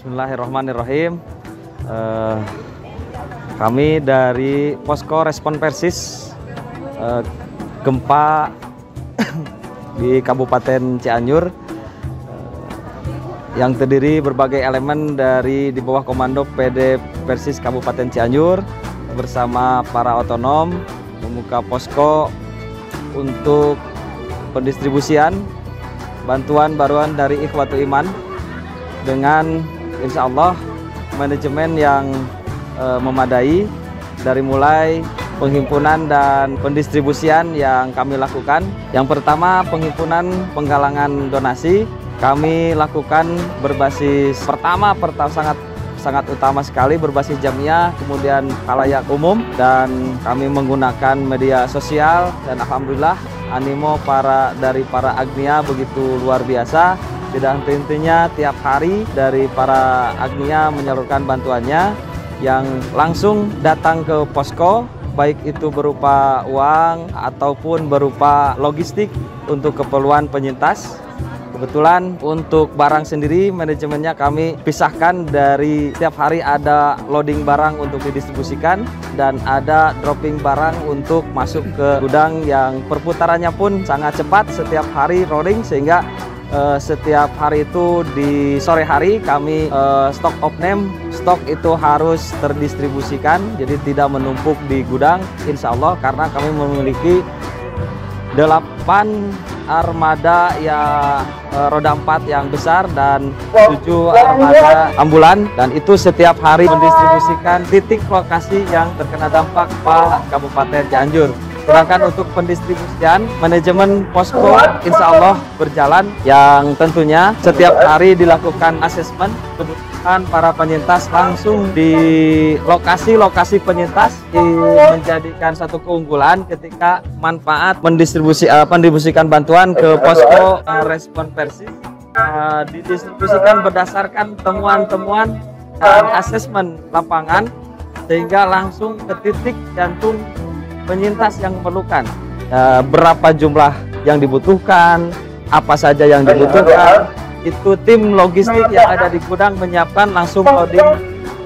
Bismillahirrahmanirrahim. Kami dari Posko Respon Persis gempa di Kabupaten Cianjur yang terdiri berbagai elemen di bawah komando PD Persis Kabupaten Cianjur bersama para otonom membuka posko untuk pendistribusian bantuan dari Ikhwatul Iman dengan insya Allah manajemen yang memadai dari mulai penghimpunan dan pendistribusian yang kami lakukan. Yang pertama, penghimpunan penggalangan donasi kami lakukan berbasis sangat utama sekali berbasis jamiah, kemudian khalayak umum, dan kami menggunakan media sosial, dan alhamdulillah animo dari para agnia begitu luar biasa. Tidak henti-hentinya tiap hari dari para agnia menyalurkan bantuannya yang langsung datang ke posko, baik itu berupa uang ataupun berupa logistik untuk keperluan penyintas. Kebetulan untuk barang sendiri manajemennya kami pisahkan, dari tiap hari ada loading barang untuk didistribusikan dan ada dropping barang untuk masuk ke gudang yang perputarannya pun sangat cepat, setiap hari rolling, sehingga setiap hari itu di sore hari kami stok itu harus terdistribusikan, jadi tidak menumpuk di gudang insya Allah, karena kami memiliki 8 armada roda 4 yang besar dan 7 armada ambulan, dan itu setiap hari mendistribusikan titik lokasi yang terkena dampak Kabupaten Cianjur. Sedangkan untuk pendistribusian manajemen posko insya Allah berjalan, yang tentunya setiap hari dilakukan asesmen kebutuhan para penyintas langsung di lokasi penyintas, menjadikan satu keunggulan ketika manfaat mendistribusikan bantuan ke posko Respon Persis didistribusikan berdasarkan temuan-temuan dan asesmen lapangan, sehingga langsung ke titik jantung penyintas yang memerlukan. Berapa jumlah yang dibutuhkan, apa saja yang dibutuhkan, itu tim logistik yang ada di gudang menyiapkan langsung loading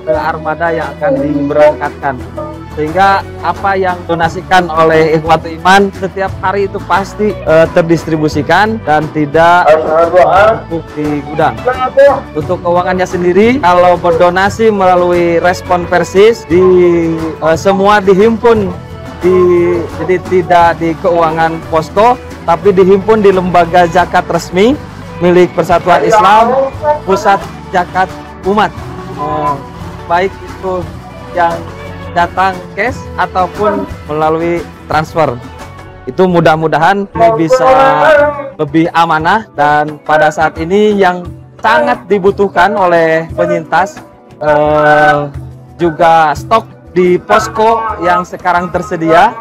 ke armada yang akan diberangkatkan, sehingga apa yang donasikan oleh Ikhwatul Iman setiap hari itu pasti terdistribusikan dan tidak menumpuk di gudang. Untuk keuangannya sendiri, kalau berdonasi melalui Respon Persis semua dihimpun jadi tidak di keuangan posko, tapi dihimpun di lembaga zakat resmi milik Persatuan Islam Pusat Zakat Umat, baik itu yang datang cash ataupun melalui transfer. Itu mudah-mudahan ini bisa lebih amanah, dan pada saat ini yang sangat dibutuhkan oleh penyintas juga stok di posko yang sekarang tersedia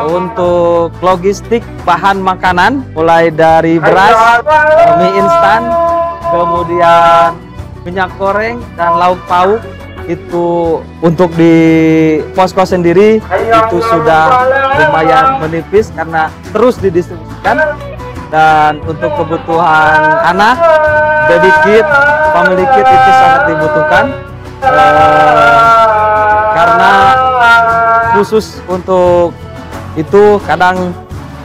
untuk logistik bahan makanan, mulai dari beras, mie instan, kemudian minyak goreng dan lauk pauk. Itu untuk di posko sendiri itu sudah lumayan menipis karena terus didistribusikan. Dan untuk kebutuhan anak, baby kit, family kit itu sangat dibutuhkan, karena khusus untuk itu kadang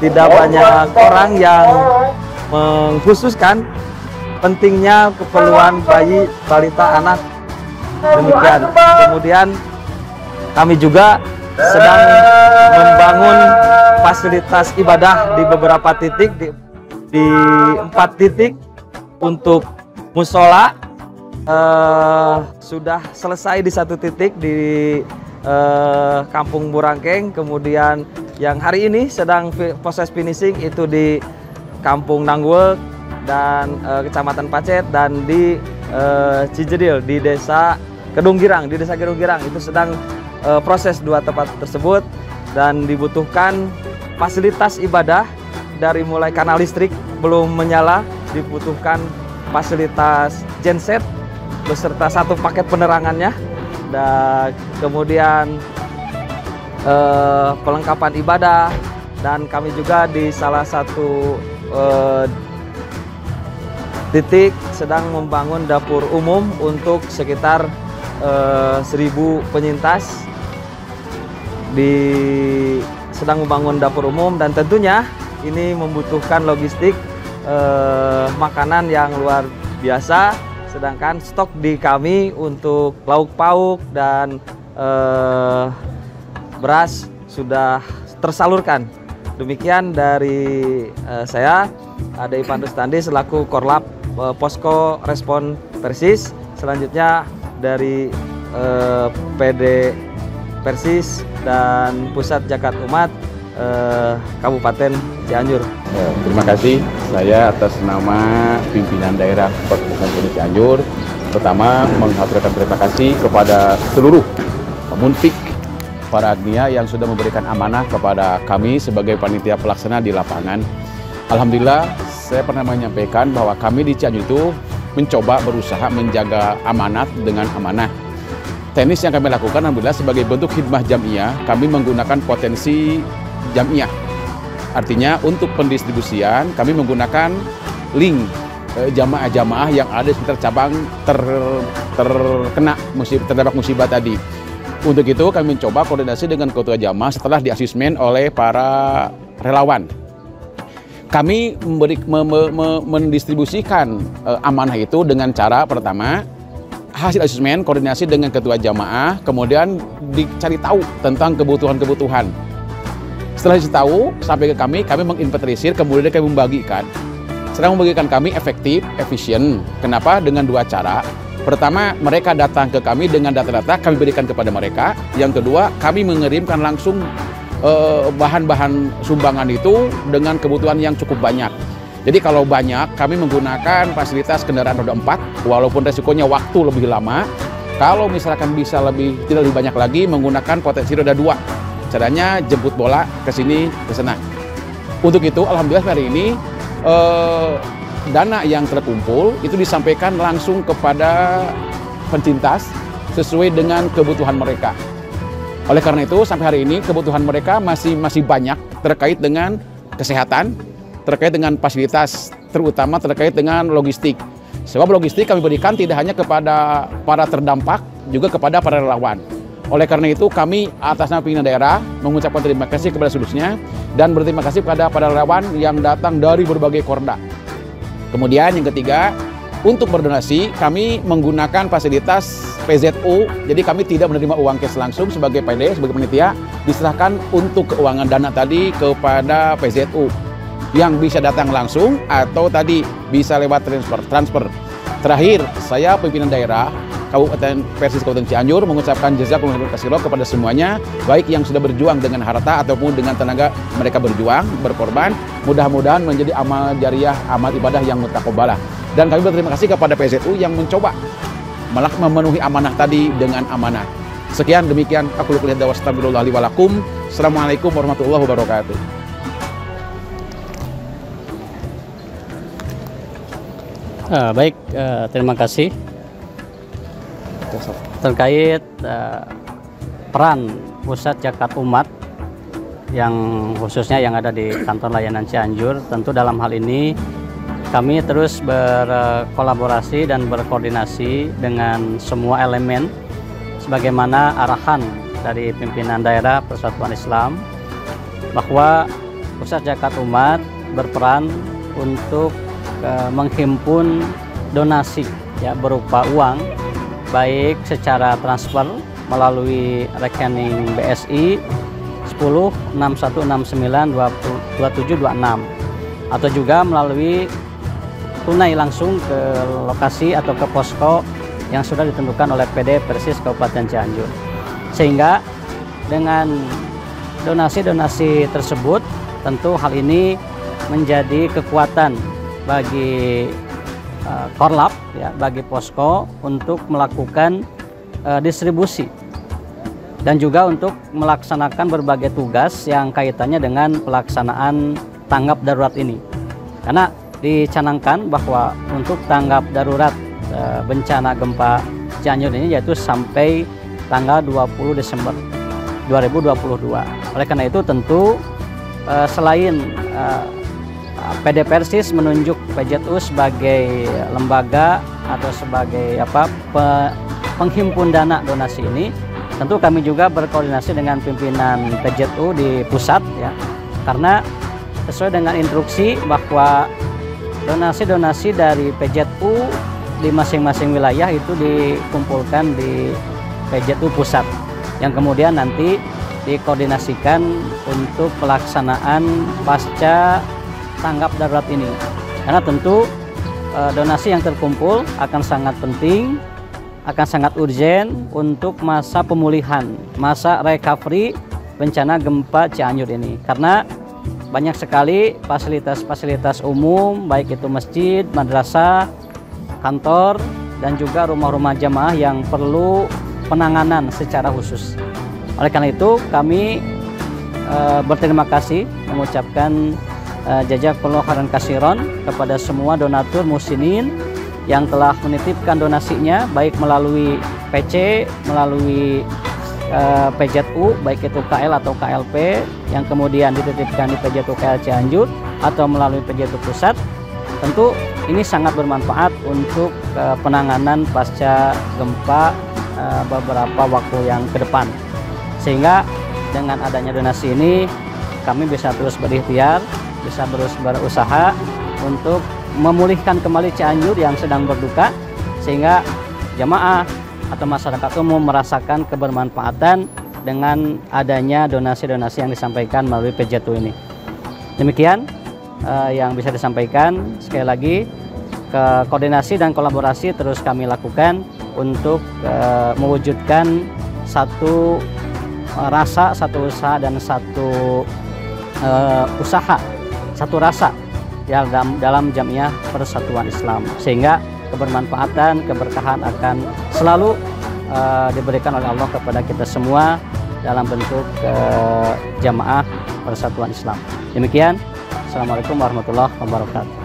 tidak banyak orang yang mengkhususkan pentingnya keperluan bayi, balita, anak, demikian. Kemudian kami juga sedang membangun fasilitas ibadah di beberapa titik, di 4 titik. Untuk musola sudah selesai di 1 titik di Kampung Burangkeng, kemudian yang hari ini sedang proses finishing itu di Kampung Nangwek dan Kecamatan Pacet, dan di Cijedil di Desa Gedung Girang itu sedang proses 2 tempat tersebut. Dan dibutuhkan fasilitas ibadah dari mulai kanal listrik belum menyala, dibutuhkan fasilitas genset beserta 1 paket penerangannya, dan kemudian pelengkapan ibadah. Dan kami juga di salah satu titik sedang membangun dapur umum untuk sekitar 1000 penyintas. Sedang membangun dapur umum, dan tentunya ini membutuhkan logistik makanan yang luar biasa. Sedangkan stok di kami untuk lauk pauk dan beras sudah tersalurkan. Demikian dari saya, Ade Ivan Rustandi selaku Korlap Posko Respon Persis. Selanjutnya dari PD Persis dan Pusat Zakat Umat Kabupaten Cianjur. Terima kasih, saya atas nama pimpinan daerah Kabupaten Cianjur pertama menghaturkan terima kasih kepada seluruh munfik para agnia yang sudah memberikan amanah kepada kami sebagai panitia pelaksana di lapangan. Alhamdulillah, saya pernah menyampaikan bahwa kami di Cianjur itu mencoba berusaha menjaga amanat dengan amanah. Teknis yang kami lakukan alhamdulillah sebagai bentuk khidmah jamiah, kami menggunakan potensi jamiah. Artinya untuk pendistribusian kami menggunakan link jamaah-jamaah yang ada di sekitar cabang terdampak musibah tadi. Untuk itu kami mencoba koordinasi dengan ketua jamaah setelah diasesmen oleh para relawan. Kami mendistribusikan amanah itu dengan cara pertama, hasil asesmen koordinasi dengan ketua jamaah, kemudian dicari tahu tentang kebutuhan-kebutuhan. Setelah ditahu sampai ke kami menginventarisir, kemudian kami membagikan. Setelah membagikan kami efektif, efisien. Kenapa? Dengan dua cara. Pertama, mereka datang ke kami dengan data-data kami berikan kepada mereka. Yang kedua, kami mengirimkan langsung bahan-bahan sumbangan itu dengan kebutuhan yang cukup banyak. Jadi kalau banyak, kami menggunakan fasilitas kendaraan roda 4, walaupun resikonya waktu lebih lama. Kalau misalkan bisa tidak lebih banyak lagi, menggunakan potensi roda 2. Caranya jemput bola ke sini, ke sana. Untuk itu, alhamdulillah hari ini dana yang terkumpul itu disampaikan langsung kepada pencintas sesuai dengan kebutuhan mereka. Oleh karena itu, sampai hari ini kebutuhan mereka masih banyak terkait dengan kesehatan, terkait dengan fasilitas, terutama terkait dengan logistik. Sebab logistik kami berikan tidak hanya kepada para terdampak, juga kepada para relawan. Oleh karena itu kami atas nama pimpinan daerah mengucapkan terima kasih kepada seluruhnya dan berterima kasih kepada para relawan yang datang dari berbagai korda. Kemudian yang ketiga, untuk berdonasi kami menggunakan fasilitas PZU, jadi kami tidak menerima uang cash langsung sebagai PD, sebagai panitia, diserahkan untuk keuangan dana tadi kepada PZU yang bisa datang langsung atau tadi bisa lewat transfer. Terakhir, saya pimpinan daerah Kabupaten Persis Kabupaten Cianjur mengucapkan jazakumullah khairan kepada semuanya, baik yang sudah berjuang dengan harta ataupun dengan tenaga mereka berjuang, berkorban. Mudah-mudahan menjadi amal jariah, amal ibadah yang mutaqabbalah. Dan kami berterima kasih kepada PZU yang mencoba memenuhi amanah tadi dengan amanah. Sekian demikian, aku lukulihat dawa astagfirullah li wa lakum. Assalamualaikum warahmatullahi wabarakatuh. Baik, terima kasih. Terkait peran Pusat Zakat Umat yang khususnya yang ada di kantor layanan Cianjur, tentu dalam hal ini kami terus berkolaborasi dan berkoordinasi dengan semua elemen sebagaimana arahan dari pimpinan daerah Persatuan Islam bahwa Pusat Zakat Umat berperan untuk menghimpun donasi ya berupa uang, baik secara transfer melalui rekening BSI 1061692726 atau juga melalui tunai langsung ke lokasi atau ke posko yang sudah ditentukan oleh PD Persis Kabupaten Cianjur. Sehingga dengan donasi-donasi tersebut tentu hal ini menjadi kekuatan bagi Korlap ya, bagi posko untuk melakukan distribusi dan juga untuk melaksanakan berbagai tugas yang kaitannya dengan pelaksanaan tanggap darurat ini. Karena dicanangkan bahwa untuk tanggap darurat bencana gempa Cianjur ini yaitu sampai tanggal 20 Desember 2022. Oleh karena itu tentu selain PD Persis menunjuk PJTU sebagai lembaga atau sebagai penghimpun dana donasi ini. Tentu kami juga berkoordinasi dengan pimpinan PJTU di pusat ya, karena sesuai dengan instruksi bahwa donasi-donasi dari PJTU di masing-masing wilayah itu dikumpulkan di PJTU pusat, yang kemudian nanti dikoordinasikan untuk pelaksanaan pasca tanggap darurat ini. Karena tentu donasi yang terkumpul akan sangat penting, akan sangat urgen untuk masa pemulihan, masa recovery bencana gempa Cianjur ini. Karena banyak sekali fasilitas-fasilitas umum, baik itu masjid, madrasah, kantor, dan juga rumah-rumah jamaah yang perlu penanganan secara khusus. Oleh karena itu, kami berterima kasih, mengucapkan jazakallahu khairan katsiran kepada semua donatur muslimin yang telah menitipkan donasinya, baik melalui PC, melalui PJTU, baik itu KL atau KLP, yang kemudian dititipkan di PJTU KL Cianjur, atau melalui PJTU Pusat. Tentu ini sangat bermanfaat untuk penanganan pasca gempa beberapa waktu yang ke depan. Sehingga dengan adanya donasi ini, kami bisa terus berikhtiar, bisa terus berusaha untuk memulihkan kembali Cianjur yang sedang berduka, sehingga jamaah atau masyarakat umum merasakan kebermanfaatan dengan adanya donasi-donasi yang disampaikan melalui PJTU ini. Demikian yang bisa disampaikan. Sekali lagi, koordinasi dan kolaborasi terus kami lakukan untuk mewujudkan satu rasa, satu usaha, dan satu usaha, satu rasa ya dalam Jamiah Persatuan Islam, sehingga kebermanfaatan, keberkahan akan selalu diberikan oleh Allah kepada kita semua dalam bentuk Jamaah Persatuan Islam. Demikian, Assalamualaikum warahmatullahi wabarakatuh.